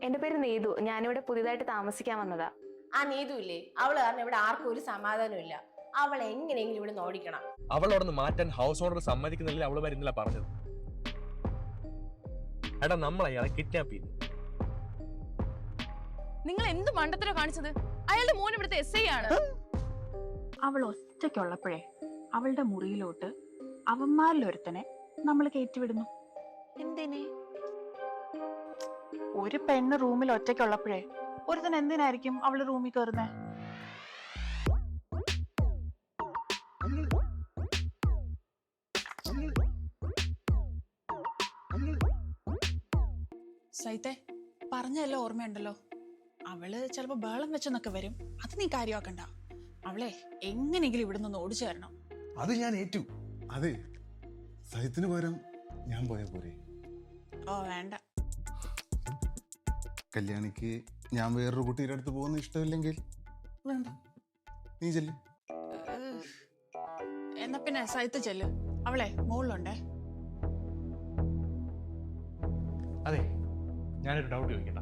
എന്റെ പേര് നീതു. ഞാനിവിടെ പുതിയതായിട്ട് താമസിക്കാൻ വന്നതാ. ആ നീതു ഇല്ലേ, അവള് കാരണം ഇവിടെ ആർക്കും ഒരു സമാധാനം ഇല്ല. അവൾ എങ്ങനെയെങ്കിലും ഇവിടെ ഓടിക്കണം. അവളോടൊന്ന് മാറ്റാൻ ഹൗസ് ഓണർ സമ്മതിക്കുന്നില്ല. അവള് വരുന്നില്ല പറഞ്ഞത്. എടാ, നമ്മൾ അയാളെ കിഡ്നാപ്പ് ചെയ്തു. നിങ്ങൾ എന്ത് മണ്ടത്തരം കാണിച്ചത്? അയാളുടെ മോൻ ഇവിടുത്തെ SI ആണ്. അവൾ ഒറ്റയ്ക്കുള്ളപ്പോഴേ അവളുടെ മുറിയിലോട്ട് അവന്മാരിലൊരുത്തനെ നമ്മൾ കയറ്റിവിടുന്നു. എന്തിനെ? ഒരു പെണ്ണ് റൂമിൽ ഒറ്റയ്ക്കുള്ളപ്പോഴേ ഒരുത്തൻ എന്തിനായിരിക്കും അവള് റൂമിൽ കയറുന്നേ? സൈത്തെ പറഞ്ഞല്ലോ, ഓർമ്മയുണ്ടല്ലോ. അവള് ചിലപ്പോ ബഹളം വെച്ചെന്നൊക്കെ വരും. അത് നീ കാര്യമാക്കണ്ട. അവളെ എങ്ങനെയെങ്കിലും ഇവിടെ നിന്ന് ഓടിച്ചു തരണം. അത് ഞാൻ ഏറ്റു. അതെ, സഹിത്തിന് പകരം ഞാൻ പോയാ പോരെ? ഓ വേണ്ട. കല്യാണിക്ക് ഞാൻ വേറൊരു കുട്ടിയുടെ അടുത്ത് പോകുന്ന ഇഷ്ടമില്ലെങ്കിൽ വേണ്ട, നീ ചെല്ല്. എന്നാ പിന്നെ സൈത്ത് ചെല്ല്. അവളെ മുകളിലുണ്ടേ. അതെ, ഞാനൊരു ഡൗട്ട് ചോദിക്കണ്ട.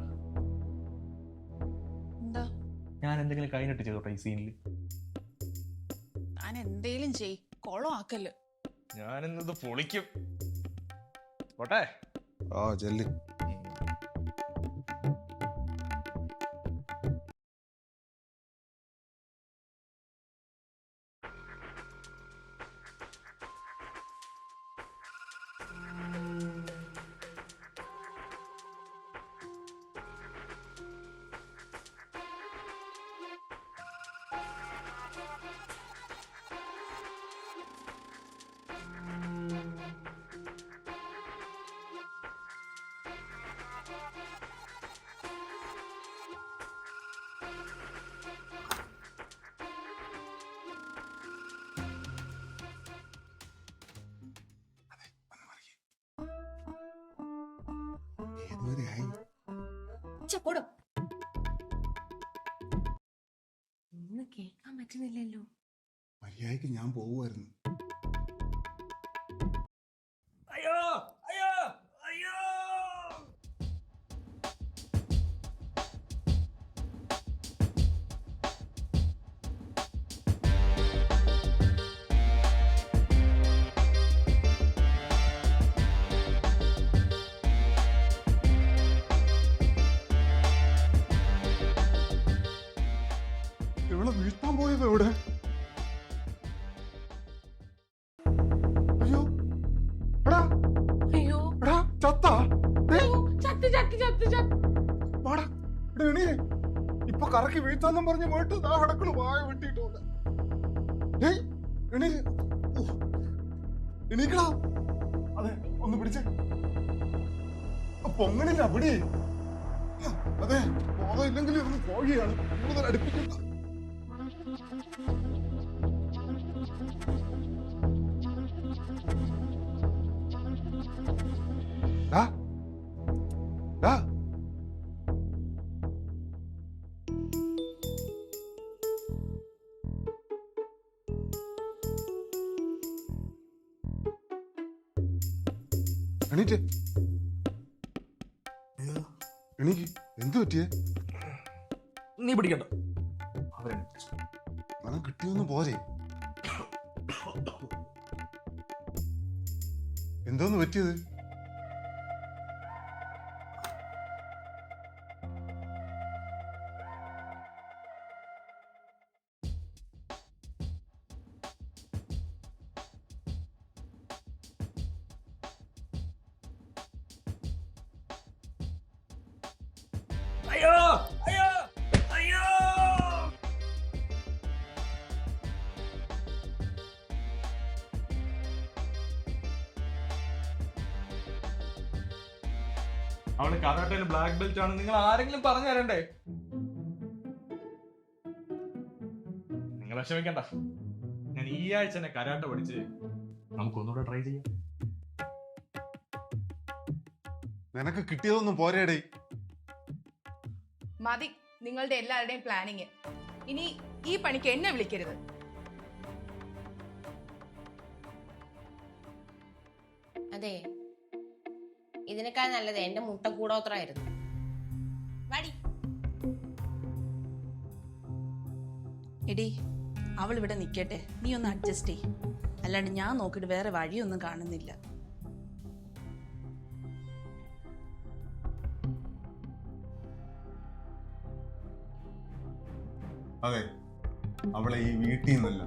എന്താ? ഞാൻ എന്തെങ്കിലും കഴിഞ്ഞിട്ട് ചെയ്തോട്ടെ ഈ സീനിൽ? ഞാൻ എന്തേലും ചെയ്, കോളം ആക്കല്. ഞാനിന്നത് പൊളിക്കും. പോട്ടെ. ആ ചെല്ല്. ഒന്നും കേൾക്കാൻ പറ്റുന്നില്ലല്ലോ. മര്യാദക്ക് ഞാൻ പോവുമായിരുന്നു. അയ്യോ അയ്യോ അയ്യോ! ഇവിടെ വീഴ്ത്താൻ പോയത് എവിടെ? അയ്യോ എടാ, അയ്യോ എടാ ചത്താ? ചത്ത് ചത്ത് ചത്ത് ചത്ത്. വാടാ, എടാ എണീ. ഇപ്പൊ കറക്കി വീഴ്ത്താന്നും പറഞ്ഞ് പോയിട്ട് ദാ കിടക്കണു വായ വെട്ടിയിട്ടോണ്ട്. ഏയ് എണീ, എണീക്കടാ. അതെ, ഒന്ന് പിടിച്ചേ. പൊങ്ങണില്ല പിടി. അതെ, ബോധം ഇല്ലെങ്കിൽ ഒന്ന് കോഴിയാണ്. കൂടുതൽ അടുപ്പിക്കണ്ട. ഡാ, ഡാ. എണീറ്റ്. എണീക്ക്. എന്തു പറ്റിയേ? നീ പിടിക്കണ്ട. മനം കിട്ടിയൊന്നും പോരെ? എന്തോന്ന് പറ്റിയത്? അയ്യോ അയ്യോ അയ്യോ! അവള് കരാട്ടയിൽ ബ്ലാക്ക് ബെൽറ്റ് ആണ്. നിങ്ങൾ ആരെങ്കിലും പറഞ്ഞു തരണ്ടേ? നിങ്ങൾ വിഷമിക്കണ്ട. ഞാൻ ഈ ആഴ്ച തന്നെ കരാട്ട പഠിച്ച് നമുക്കൊന്നുകൂടെ ട്രൈ ചെയ്യാം. നിനക്ക് കിട്ടിയതൊന്നും പോരേടേ. മതി നിങ്ങളുടെ എല്ലാവരുടെയും പ്ലാനിങ്. ഇനി ഈ പണിക്ക് എന്നെ വിളിക്കരുത്. അതെ, ഇതിനേക്കാൾ നല്ലത് എന്റെ മുട്ടക്കൂടോത്രമായിരുന്നു. എടി അവൾ ഇവിടെ നിൽക്കട്ടെ, നീ ഒന്ന് അഡ്ജസ്റ്റ് ചെയ്. അല്ലാണ്ട് ഞാൻ നോക്കിയിട്ട് വേറെ വഴിയൊന്നും കാണുന്നില്ല. അതെ, അവളെ ഈ വീട്ടിൽ നിന്നല്ല,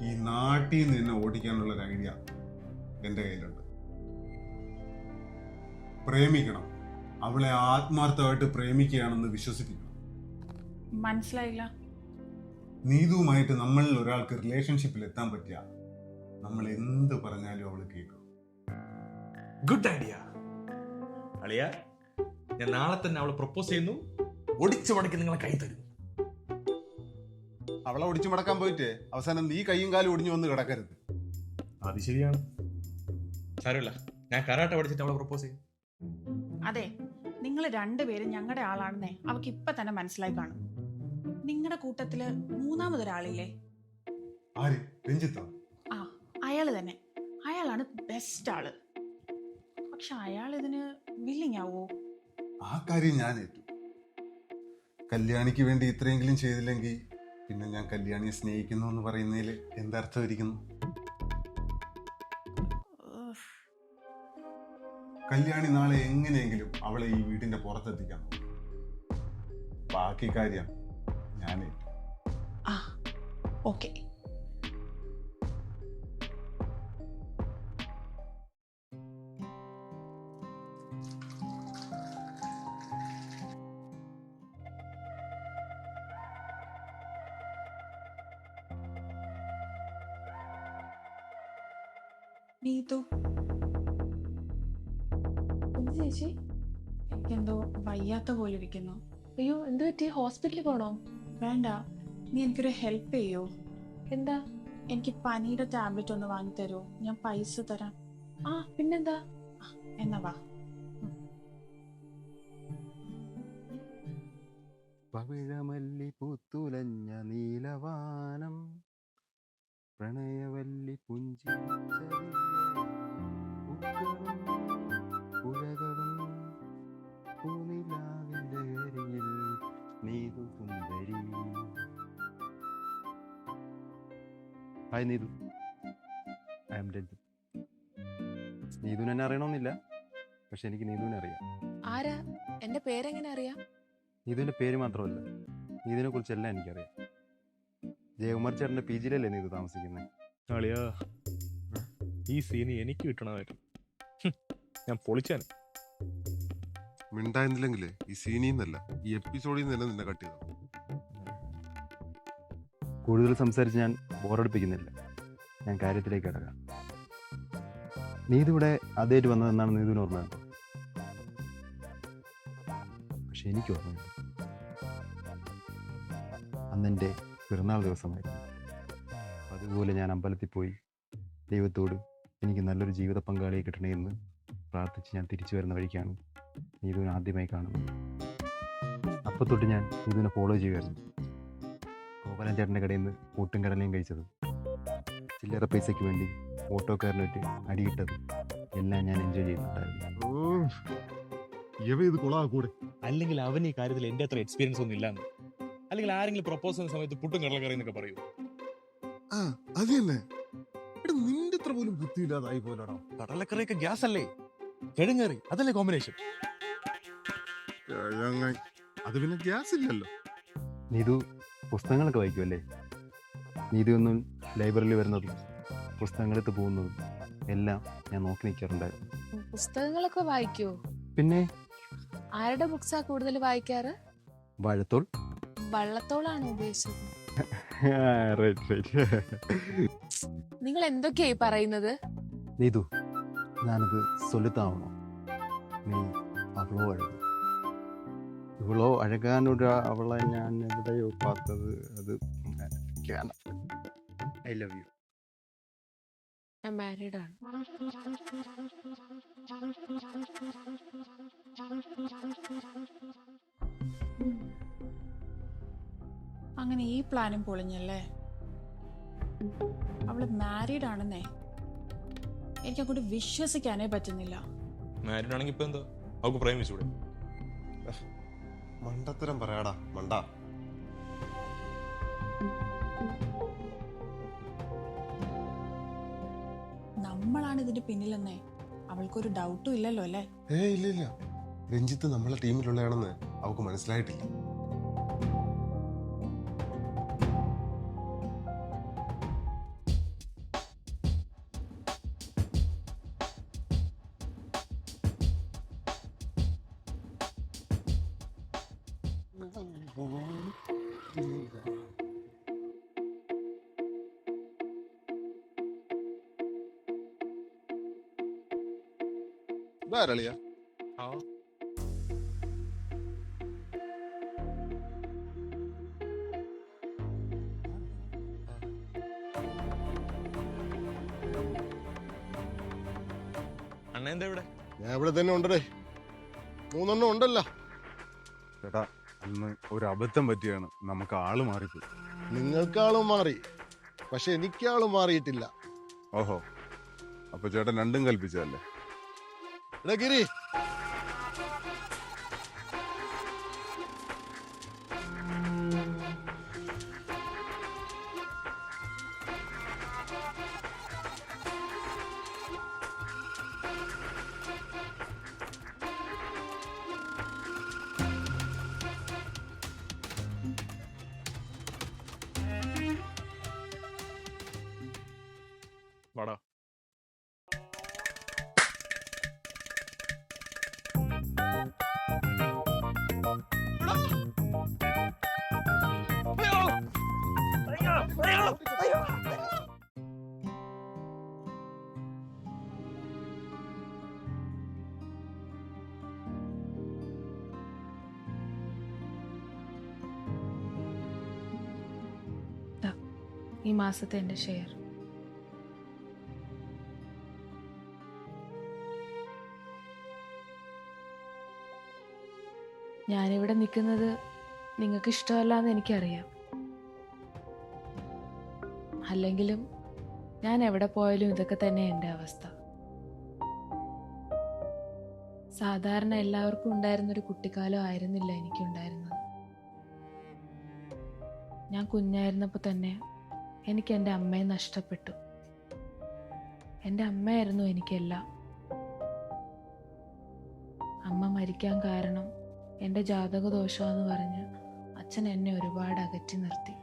ഈ നാട്ടിൽ നിന്ന് തന്നെ ഓടിക്കാനുള്ള ഒരു ഐഡിയ എന്റെ കയ്യിലുണ്ട്. പ്രേമിക്കണം, അവളെ ആത്മാർത്ഥമായിട്ട് പ്രേമിക്കുകയാണെന്ന് വിശ്വസിപ്പിക്കണം. മനസ്സിലായില്ല. നീതുവുമായിട്ട് നമ്മളിൽ ഒരാൾക്ക് റിലേഷൻഷിപ്പിൽ എത്താൻ പറ്റിയ നമ്മൾ എന്ത് പറഞ്ഞാലും അവള് കേൾക്കും. ഗുഡ് ഐഡിയ അളിയ. ഞാൻ നാളെ തന്നെ അവളെ പ്രപ്പോസ് ചെയ്യുന്നു. ഒടിച്ചു മടക്കി നിങ്ങളെ കൈ തരും. അവളെ ഒടിച്ചു മടക്കാൻ പോയിട്ട് അവസാനം നീ കൈയും കാലും ഒടിഞ്ഞു വന്ന് കിടക്കരുത്. അത് ശരിയാണ്. സാരമില്ല, ഞാൻ കരാട്ടെ പഠിച്ചിട്ട് അവളെ പ്രപ്പോസ് ചെയ്യും. അതെ, നിങ്ങൾ രണ്ടുപേരും ഞങ്ങളുടെ ആളാണെന്നേ അവക്ക് ഇപ്പൊ തന്നെ മനസ്സിലായി കാണും. നിങ്ങളുടെ കൂട്ടത്തില് മൂന്നാമതൊരാളില്ലേ? ആര്? രഞ്ജിത്തോ? ആ, അയാള് തന്നെ. അയാളാണ് ബെസ്റ്റ് ആള്. പക്ഷെ അയാൾ ഇതിന് വില്ലിങ് ആവോ? ആ കാര്യം ഞാൻ ഏറ്റു. കല്യാണിക്ക് വേണ്ടി ഇത്രയെങ്കിലും ചെയ്തില്ലെങ്കിൽ പിന്നെ ഞാൻ കല്യാണിയെ സ്നേഹിക്കുന്നു എന്ന് പറയുന്നതിൽ എന്തർത്ഥം ഇരിക്കുന്നു? കല്യാണി നാളെ എങ്ങനെയെങ്കിലും അവളെ ഈ വീടിന്റെ പുറത്തെത്തിക്കാൻ നോക്കും. ബാക്കി കാര്യം ഞാൻ ഏറ്റു. ആ, ഓക്കെ. നീതു, ചേച്ചി, എനിക്കെന്തോ വയ്യാത്ത പോലെ ഇരിക്കുന്നു. അയ്യോ, എന്ത് പറ്റി? ഹോസ്പിറ്റലിൽ പോണോ? വേണ്ട, നീ എനിക്കൊരു ഹെൽപ്പ് ചെയ്യോ? എന്താ? എനിക്ക് പനിയുടെ ടാബ്ലറ്റ് ഒന്ന് വാങ്ങി തരുമോ? ഞാൻ പൈസ തരാം. ആ, പിന്നെന്താ? എന്നാ വാ. പവിഴമല്ലി പൂത്തുലഞ്ഞ നീലവാനം, പ്രണയവല്ലി പുഞ്ചിരിച്ചതിലെ പൂക്കളും പുഴകളും പൂനിലാവിന്റെ അരികിൽ നീതു സുന്ദരി. Hi Neethu, I am Ranjith. നീതുവിനെ എന്നെ അറിയണമെന്നില്ല, പക്ഷെ എനിക്ക് നീതുവിനെ അറിയാം. ആരാ? എന്റെ പേരെങ്ങനെ അറിയാം? നീതുവിന്റെ പേര് മാത്രമല്ല, നീതുവിനെ കുറിച്ചെല്ലാം എനിക്കറിയാം. ജയകുമാർ ചേട്ടന്റെ പി ജിയിലല്ലേ നീതു താമസിക്കുന്നത്? അളിയാ, ഈ സീന് എനിക്ക് കിട്ടണമായിരുന്നു. ഞാൻ പൊളിച്ചാൻ. മിണ്ടായിരുന്നില്ലെങ്കിലേ ഈ സീനിൽ നിന്നല്ല, ഈ എപ്പിസോഡിൽ നിന്ന് തന്നെ നിന്നെ കട്ട് ചെയ്തു. കൂടുതൽ സംസാരിച്ച് ഞാൻ ബോറടിപ്പിക്കുന്നില്ല. ഞാൻ കാര്യത്തിലേക്ക് കിടക്കാം. നീതു ഇവിടെ ആദ്യമായിട്ട് വന്നതെന്നാണ് നീതുവിന് ഓർമ്മയുണ്ട്. പക്ഷെ എനിക്ക് ഓർമ്മയില്ല. അന്നെൻ്റെ പിറന്നാൾ ദിവസമായിരുന്നു. അതുപോലെ ഞാൻ അമ്പലത്തിൽ പോയി ദൈവത്തോട് എനിക്ക് നല്ലൊരു ജീവിത പങ്കാളിയെ കിട്ടണേ എന്ന് പ്രാർത്ഥിച്ച് ഞാൻ തിരിച്ചു വരുന്ന വഴിക്കാണ് നീതുവിനെ ആദ്യമായി കാണുന്നത്. അപ്പോൾ തൊട്ട് ഞാൻ നീതുവിനെ ഫോളോ ചെയ്യുമായിരുന്നു. ഗോപാലൻ ചേട്ടൻ്റെ കടയിൽ നിന്ന് കൂട്ടും കടലയും കഴിച്ചത്, ചില്ലറ പൈസയ്ക്ക് വേണ്ടി ഓട്ടോക്കാരനായിട്ട് അടിയിട്ടത് എല്ലാം ഞാൻ എൻജോയ് ചെയ്യുന്നുണ്ടായിരുന്നു. ഇത് കൊളാ കൂടെ. അല്ലെങ്കിൽ അവൻ ഈ കാര്യത്തിൽ എന്റെ അത്ര എക്സ്പീരിയൻസ് ഒന്നും ഇല്ലാന്ന്. അല്ലെങ്കിൽ ആരെങ്കിലും പ്രപ്പോസ് ചെയ്യുന്ന സമയത്ത് പുട്ടും കടലക്കറി എന്നൊക്കെ പറയൂ. ആ, അത് തന്നെ. നിന്റെ അത്ര പോലും ബുദ്ധിയില്ലാതായി പോലാണോ? കടലക്കറിയൊക്കെ ഗ്യാസ് അല്ലേ, കിഴങ്ങറി അതല്ലേ കോമ്പിനേഷൻ. അത് പിന്നെ ഗ്യാസ് ഇല്ലല്ലോ. നീതു പുസ്തകങ്ങളൊക്കെ വായിക്കുമല്ലേ? നീതു ഒന്നും ലൈബ്രറിയിൽ വരുന്നതും പുസ്തകങ്ങളെടുത്ത് പോകുന്നതും എല്ലാം ഞാൻ നോക്കി നിൽക്കാറുണ്ടായിരുന്നു. പുസ്തകങ്ങളൊക്കെ വായിക്കോ? പിന്നെ ആരുടെ ബുക്സാ കൂടുതൽ വായിക്കാറ്? വാഴത്തോൾ. വള്ളത്തോളാണ് ഉദ്ദേശിച്ചത്. റൈറ്റ്. നിങ്ങൾ എന്തൊക്കെയായി പറയുന്നത്? നീതു, ഞാനത് സൊല്ലുത്താവണോ? നീ അവളോ അഴക, ഇവളോ അഴകാനൊരു അവളെ ഞാൻ എവിടെയോ பார்த்தത്. അത് ഐ ലവ് യു. ഞാൻ മാരീഡ് ആണ്. അങ്ങനെ ഈ പ്ലാനും പൊളിഞ്ഞല്ലേ? അവള് മാരീഡ് ആണെന്നേ എനിക്ക് അങ്ങോട്ട് വിശ്വസിക്കാനേ പറ്റുന്നില്ല. മാരീഡ് ആണെങ്കിൽ ഇപ്പൊ എന്താ, അവൾക്ക് പ്രേമിച്ചൂടെ? മണ്ടത്തരം പറയാടാ മണ്ട. നമ്മളാണ് ഇതിന്റെ പിന്നിലെന്നേ അവൾക്കൊരു ഡൗട്ടും ഇല്ലല്ലോ അല്ലേ? ഇല്ല രഞ്ജിത്ത് നമ്മളെ ടീമിലുള്ളതാണെന്ന് അവൾക്ക് മനസ്സിലായിട്ടില്ല. ഇതാരളിയ അണ്ണ എന്താ ഇവിടെ? ഞാൻ ഇവിടെ തന്നെ ഉണ്ടേ. 3 എണ്ണം ഉണ്ടല്ലോ. ചേട്ടാ അന്ന് ഒരു അബദ്ധം പറ്റിയാണ്, നമുക്ക് ആള് മാറിപ്പോയി. നിങ്ങൾക്കാളും മാറി, പക്ഷെ എനിക്കാളും മാറിയിട്ടില്ല. ഓഹോ, അപ്പൊ ചേട്ടൻ രണ്ടും കൽപ്പിച്ചതല്ലേ? എടാ ഗിരി, വാടാ. ഈ മാസത്തെ എൻ്റെ ഷെയർ. ഞാനിവിടെ നിൽക്കുന്നത് നിങ്ങൾക്ക് ഇഷ്ടമല്ല എന്ന് എനിക്കറിയാം. അല്ലെങ്കിലും ഞാൻ എവിടെ പോയാലും ഇതൊക്കെ തന്നെ എൻ്റെ അവസ്ഥ. സാധാരണ എല്ലാവർക്കും ഉണ്ടായിരുന്നൊരു കുട്ടിക്കാലം ആയിരുന്നില്ല എനിക്കുണ്ടായിരുന്നത്. ഞാൻ കുഞ്ഞായിരുന്നപ്പോൾ തന്നെ എനിക്ക് എൻ്റെ അമ്മയെ നഷ്ടപ്പെട്ടു. എൻ്റെ അമ്മയായിരുന്നു എനിക്കെല്ലാം. അമ്മ മരിക്കാൻ കാരണം എൻ്റെ ജാതകദോഷമെന്ന് പറഞ്ഞ് അച്ഛൻ എന്നെ ഒരുപാട് അകറ്റി നിർത്തി.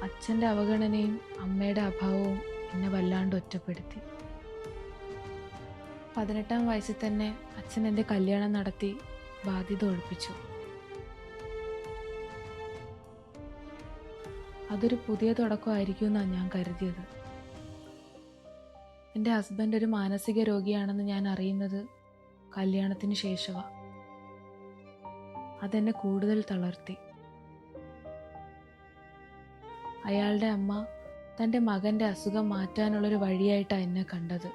അച്ഛൻ്റെ അവഗണനയും അമ്മയുടെ അഭാവവും എന്നെ വല്ലാണ്ട് ഒറ്റപ്പെടുത്തി. 18-ാം വയസ്സിൽ തന്നെ അച്ഛൻ എൻ്റെ കല്യാണം നടത്തി ബാധ്യത ഒഴിപ്പിച്ചു. അതൊരു പുതിയ തുടക്കമായിരിക്കും എന്നാണ് ഞാൻ കരുതിയത്. എൻ്റെ ഹസ്ബൻഡ് ഒരു മാനസിക രോഗിയാണെന്ന് ഞാൻ അറിയുന്നത് കല്യാണത്തിന് ശേഷമാണ്. അതെന്നെ കൂടുതൽ തളർത്തി. അയാളുടെ അമ്മ തൻ്റെ മകൻ്റെ അസുഖം മാറ്റാനുള്ളൊരു വഴിയായിട്ടാണ് എന്നെ കണ്ടത്.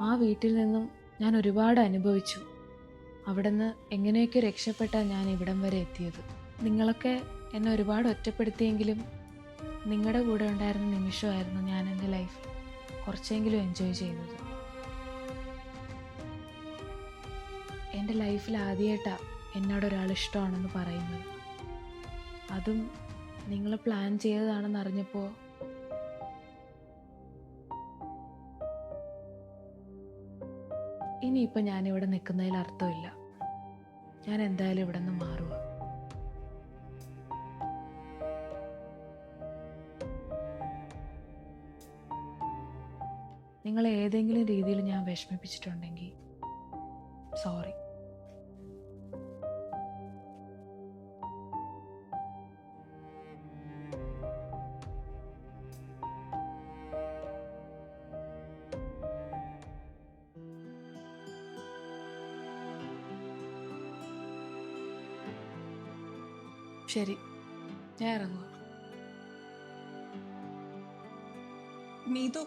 ആ വീട്ടിൽ നിന്നും ഞാൻ ഒരുപാട് അനുഭവിച്ചു. അവിടെ നിന്ന് എങ്ങനെയൊക്കെ രക്ഷപ്പെട്ടാണ് ഞാൻ ഇവിടം വരെ എത്തിയത്. നിങ്ങളൊക്കെ എന്നെ ഒരുപാട് ഒറ്റപ്പെടുത്തിയെങ്കിലും നിങ്ങളുടെ കൂടെ ഉണ്ടായിരുന്ന നിമിഷമായിരുന്നു ഞാൻ എൻ്റെ ലൈഫ് കുറച്ചെങ്കിലും എൻജോയ് ചെയ്തത്. എൻ്റെ ലൈഫിൽ ആദ്യമായിട്ടാണ് എന്നോടൊരാൾ ഇഷ്ടമാണെന്ന് പറയുന്നത്. അതും നിങ്ങൾ പ്ലാൻ ചെയ്തതാണെന്ന് അറിഞ്ഞപ്പോൾ ഇനിയിപ്പോൾ ഞാനിവിടെ നിൽക്കുന്നതിൽ അർത്ഥമില്ല. ഞാൻ എന്തായാലും ഇവിടെ നിന്ന് മാറുക. നിങ്ങളെ ഏതെങ്കിലും രീതിയിൽ ഞാൻ വിഷമിപ്പിച്ചിട്ടുണ്ടെങ്കിൽ സോറി. ശരി, ഞാൻ ഇറങ്ങുക. നീതു,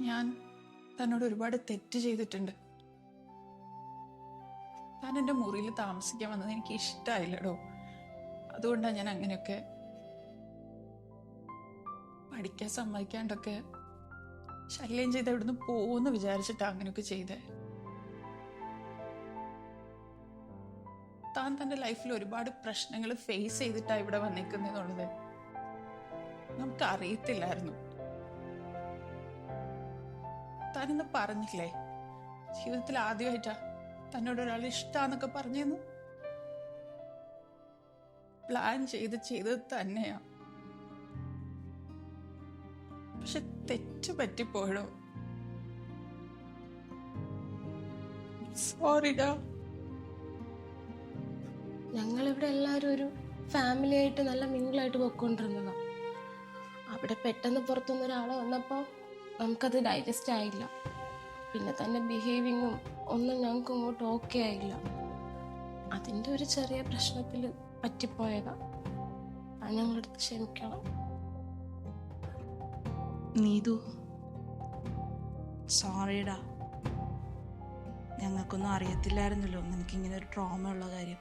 ഞാൻ തന്നോട് ഒരുപാട് തെറ്റ് ചെയ്തിട്ടുണ്ട്. താൻ എൻ്റെ മുറിയിൽ താമസിക്കാൻ വന്നത് എനിക്ക് ഇഷ്ടമായില്ലടോ. അതുകൊണ്ടാണ് ഞാൻ അങ്ങനെയൊക്കെ പഠിക്കാൻ സമ്മതിക്കാണ്ടൊക്കെ ശല്യം ചെയ്ത് ഇവിടുന്ന് പോകുമെന്ന് വിചാരിച്ചിട്ടാണ് അങ്ങനെയൊക്കെ ചെയ്തേ. താൻ തൻ്റെ ലൈഫിൽ ഒരുപാട് പ്രശ്നങ്ങൾ ഫേസ് ചെയ്തിട്ടാണ് ഇവിടെ വന്നേക്കുന്നുള്ളത്. നമുക്ക് അറിയത്തില്ലായിരുന്നു. താനിന്ന് പറഞ്ഞില്ലേ ജീവിതത്തിൽ ആദ്യമായിട്ടാ തന്നോട് ഒരാൾ ഇഷ്ടാന്നൊക്കെ പറഞ്ഞെന്ന്. പ്ലാൻ ചെയ്ത് തന്നെയാ. പക്ഷെ തെറ്റ് പറ്റിപ്പോയടോ. സോറിടാ. ഞങ്ങളിവിടെ എല്ലാവരും ഒരു ഫാമിലി ആയിട്ട് നല്ല മിങ്കിളായിട്ട് പോയിക്കൊണ്ടിരുന്നതാ. അവിടെ പെട്ടെന്ന് പുറത്തുനിന്ന് ഒരാൾ വന്നപ്പോൾ നമുക്കത് ഡൈജസ്റ്റ് ആയില്ല. പിന്നെ തന്നെ ബിഹേവിങ്ങും ഒന്നും ഞങ്ങൾക്ക് ഇങ്ങോട്ട് ഓക്കെ ആയില്ല. അതിൻ്റെ ഒരു ചെറിയ പ്രശ്നത്തിൽ പറ്റിപ്പോയതാ. അത് ഞങ്ങളടുത്ത് ക്ഷമിക്കണം. നീതു, സോറിടാ. ഞങ്ങൾക്കൊന്നും അറിയത്തില്ലായിരുന്നല്ലോ നിനക്കിങ്ങനെ ഒരു ട്രോമ ഉള്ള കാര്യം.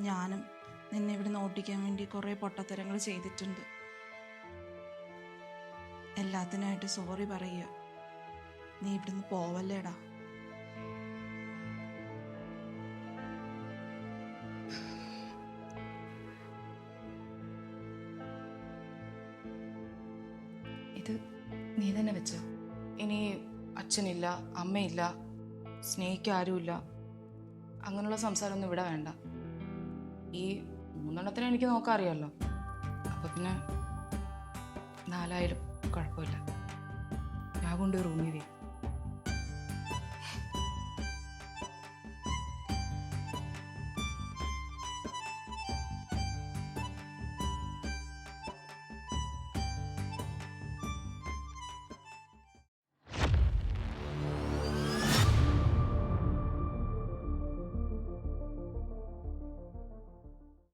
ഞാനും നിന്നെ ഇവിടെ ഓട്ടിക്കാൻ വേണ്ടി കുറേ പൊട്ടത്തരങ്ങൾ ചെയ്തിട്ടുണ്ട്. എല്ലാത്തിനായിട്ട് സോറി പറയുക. നീ ഇവിടുന്ന് പോവല്ലേടാ. ഇത് നീ തന്നെ വെച്ചോ. ഇനി അച്ഛനില്ല, അമ്മയില്ല, സ്നേഹിക്കാൻ ആരുമില്ല, അങ്ങനെയുള്ള സംസാരമൊന്നും ഇവിടെ വേണ്ട. ഈ 3 എനിക്ക് നോക്കാൻ അറിയാമല്ലോ. അപ്പൊ പിന്നെ 4 കുഴപ്പമില്ല. ഞാൻ കൊണ്ട് റൂമിൽ